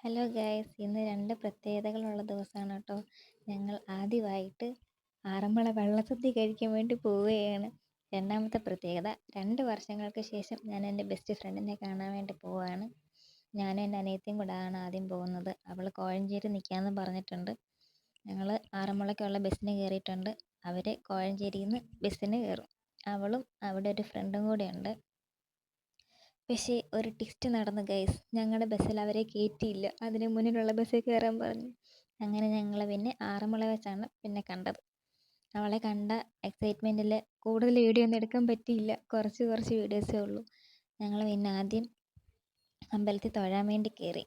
Hello guys, ഇന്ന് രണ്ട് പ്രത്യേകതകളുള്ള ദിവസമാണ് കേട്ടോ. ഞങ്ങൾ ആദ്യമായിട്ട് ആറന്മുള വള്ളസദ്യ കഴിക്കാൻ വേണ്ടി പോവുകയാണ്. രണ്ടാമത്തെ പ്രത്യേകത, 2 വർഷങ്ങൾക്ക് ശേഷം ഞാൻ എൻ്റെ ബെസ്റ്റ് ഫ്രണ്ടിനെ കാണാൻ വേണ്ടി പോവുകയാണ്. ഞാനും എൻ്റെ അനിയത്തിയും കൂടെയാണ് ആദ്യം പോകുന്നത്. അവൾ കോഴഞ്ചേരി നിൽക്കാമെന്ന് പറഞ്ഞിട്ടുണ്ട്. ഞങ്ങൾ ആറന്മുളയ്ക്കുള്ള ബസ്സിന് കയറിയിട്ടുണ്ട്. അവർ കോഴഞ്ചേരിയിൽ നിന്ന് ബസ്സിന് കയറും. അവളും അവിടെ ഒരു ഫ്രണ്ടും കൂടെയുണ്ട്. പക്ഷേ ഒരു ട്വിസ്റ്റ് നടന്നു ഗൈസ്. ഞങ്ങളുടെ ബസ്സിൽ അവരെ കയറ്റിയില്ല. അതിന് മുന്നിലുള്ള ബസ്സിൽ കയറാൻ പറഞ്ഞു. അങ്ങനെ ഞങ്ങൾ പിന്നെ ആറന്മുള വെച്ചാണ് പിന്നെ കണ്ടത്. അവളെ കണ്ട എക്സൈറ്റ്മെൻറ്റിൽ കൂടുതൽ വീഡിയോ ഒന്നും എടുക്കാൻ പറ്റിയില്ല. കുറച്ച് വീഡിയോസേ ഉള്ളൂ. ഞങ്ങൾ പിന്നെ ആദ്യം അമ്പലത്തിൽ തൊഴാൻ വേണ്ടി കയറി.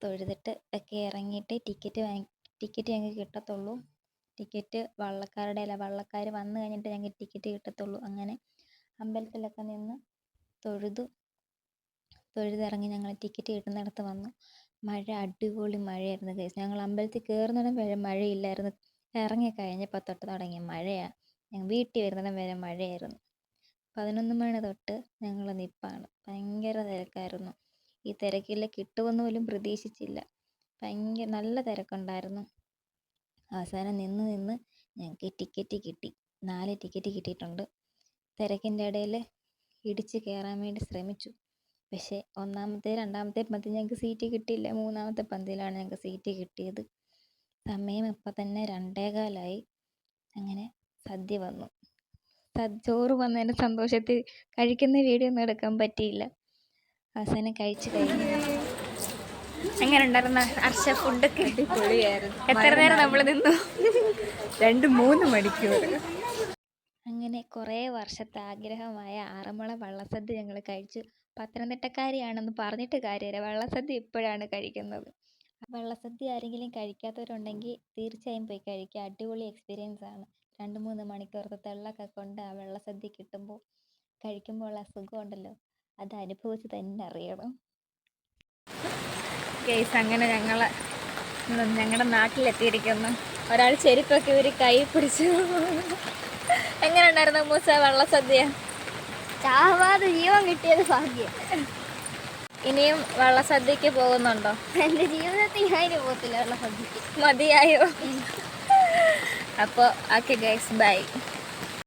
തൊഴുതിട്ട് ഒക്കെ ഇറങ്ങിയിട്ട് ടിക്കറ്റ് ഞങ്ങൾക്ക് കിട്ടത്തുള്ളൂ. ടിക്കറ്റ് വള്ളക്കാരുടെ അല്ല, വള്ളക്കാർ വന്നു കഴിഞ്ഞിട്ട് ഞങ്ങൾക്ക് ടിക്കറ്റ് കിട്ടത്തുള്ളൂ. അങ്ങനെ അമ്പലത്തിലൊക്കെ നിന്ന് തൊഴുതിറങ്ങി ഞങ്ങൾ ടിക്കറ്റ് കിട്ടുന്നിടത്ത് വന്നു. മഴ, അടിപൊളി മഴയായിരുന്നു ഗൈസ്. ഞങ്ങൾ അമ്പലത്തിൽ കയറുന്നിടം വരെ മഴയില്ലായിരുന്നു. ഇറങ്ങിക്കഴിഞ്ഞപ്പോൾ തൊട്ട് തുടങ്ങിയ മഴയാണ്. ഞങ്ങൾ വീട്ടിൽ വരുന്നിടം വരെ മഴയായിരുന്നു. 11 മണി തൊട്ട് ഞങ്ങൾ നിൽപ്പാണ്. ഭയങ്കര തിരക്കായിരുന്നു. ഈ തിരക്കിൽ കിട്ടുമെന്ന് പോലും പ്രതീക്ഷിച്ചില്ല. നല്ല തിരക്കുണ്ടായിരുന്നു. അവസാനം നിന്ന് ഞങ്ങൾക്ക് ടിക്കറ്റ് കിട്ടി. 4 ടിക്കറ്റ് കിട്ടിയിട്ടുണ്ട്. തിരക്കിൻ്റെ ഇടയിൽ ഇടിച്ച് കയറാൻ വേണ്ടി ശ്രമിച്ചു. പക്ഷേ ഒന്നാമത്തെ, രണ്ടാമത്തെ പന്തി ഞങ്ങൾക്ക് സീറ്റ് കിട്ടിയില്ല. 3ാമത്തെ പന്തിയിലാണ് ഞങ്ങൾക്ക് സീറ്റ് കിട്ടിയത്. സമയം ഇപ്പം തന്നെ 2:15 അങ്ങനെ സദ്യ വന്നു. ചോറ് വന്നതിൻ്റെ സന്തോഷത്തിൽ കഴിക്കുന്ന വീഡിയോ ഒന്നും എടുക്കാൻ പറ്റിയില്ല. അവസാനം കഴിച്ചു കഴിഞ്ഞു. എങ്ങനെ ഉണ്ടായിരുന്ന ഹർഷ ഫുഡൊക്കെ? അടിപൊളിയായിരുന്നു. എത്ര നേരം നമ്മൾ നിന്നു? 2-3 മണിക്കൂർ. അങ്ങനെ കുറേ വർഷത്തെ ആഗ്രഹമായ ആറന്മുള വള്ളസദ്യ ഞങ്ങൾ കഴിച്ചു. പത്തനംതിട്ടക്കാരിയാണെന്ന് പറഞ്ഞിട്ട് കാര്യമില്ല, വള്ളസദ്യ ഇപ്പോഴാണ് കഴിക്കുന്നത്. വള്ളസദ്യ ആരെങ്കിലും കഴിക്കാത്തവരുണ്ടെങ്കിൽ തീർച്ചയായും പോയി കഴിക്കുക. അടിപൊളി എക്സ്പീരിയൻസ് ആണ്. 2-3 മണിക്കൂറത്തെ തെള്ളൊക്കെ കൊണ്ട് ആ വെള്ളസദ്യ കിട്ടുമ്പോൾ കഴിക്കുമ്പോൾ ഉള്ള സുഖമുണ്ടല്ലോ, അത് അനുഭവിച്ച് തന്നെ അറിയണം. കേസ് അങ്ങനെ ഞങ്ങളുടെ നാട്ടിലെത്തിയിരിക്കുന്നു. ഒരാൾ ചെരുപ്പൊക്കെ ഒരു കൈ പിടിച്ചു. എങ്ങനെ ഉണ്ടായിരുന്നു മൂസ വള്ളസദ്യ? ചാവാതെ ജീവൻ കിട്ടിയത് ഭാഗ്യം. ഇനിയും വള്ളസദ്യക്ക് പോകുന്നുണ്ടോ? എൻ്റെ ജീവിതത്തിൽ ഞാൻ പോകത്തില്ല വള്ളസദ്യക്ക്. മതിയായോ? അപ്പോൾ ഓക്കെ ഗൈസ്, ബൈ.